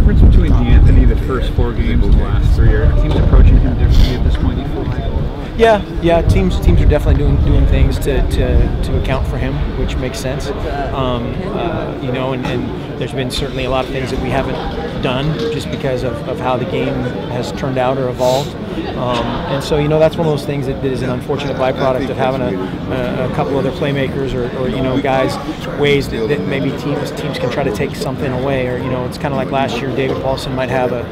difference between D'Anthony the first 4 games and the last 3? Are teams approaching him differently at this point, you feel like? Yeah. Teams are definitely doing things to account for him, which makes sense. You know, and there's been certainly a lot of things that we haven't done just because of how the game has turned out or evolved. And so, you know, that's one of those things that is an unfortunate byproduct of having a couple other playmakers or you know, guys, ways that maybe teams can try to take something away. Or, you know, it's kind of like last year, David Paulson might have a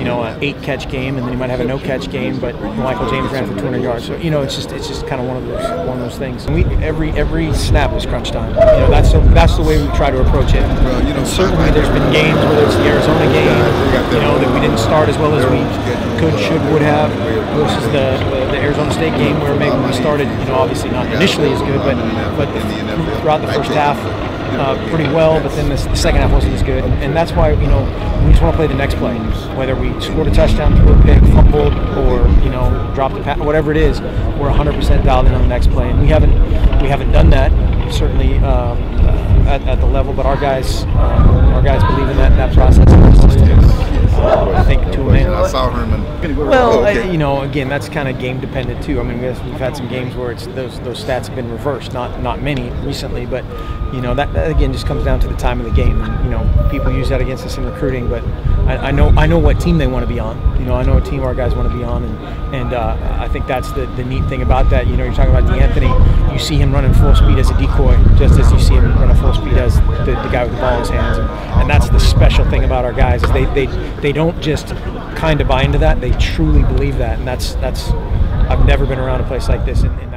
8-catch game, and then he might have a no-catch game, but Michael James ran for 200 yards. So, you know, it's just kind of one of those things. And every snap is crunch time. You know, that's the way we try to approach it. And certainly there's been games, whether it's the Arizona game, you know, that we didn't start as well as we could, should, would have, versus the Arizona State game where maybe we started, you know, obviously not initially as good, but throughout the first half pretty well, but then the second half wasn't as good. And that's why, you know, we just want to play the next play. Whether we scored a touchdown, threw a pick, fumbled, or, you know, dropped a pass, whatever it is, we're 100% dialed in on the next play. And we haven't done that, certainly at the level, but our guys believe in that process and that system. I think to a man. I saw Herman. Well, you know, again, that's kind of game dependent too. I mean, we've had some games where it's those stats have been reversed. Not many recently, but you know that again just comes down to the time of the game. And, you know, people use that against us in recruiting, but I know what team they want to be on. You know, I know what team our guys want to be on, and I think that's the neat thing about that. You know, you're talking about D'Anthony. You see him running full speed as a decoy, just as you see him run full speed as the guy with the ball in his hands, and that's the special thing about our guys is they don't just kind of buy into that; they truly believe that, and that's I've never been around a place like this in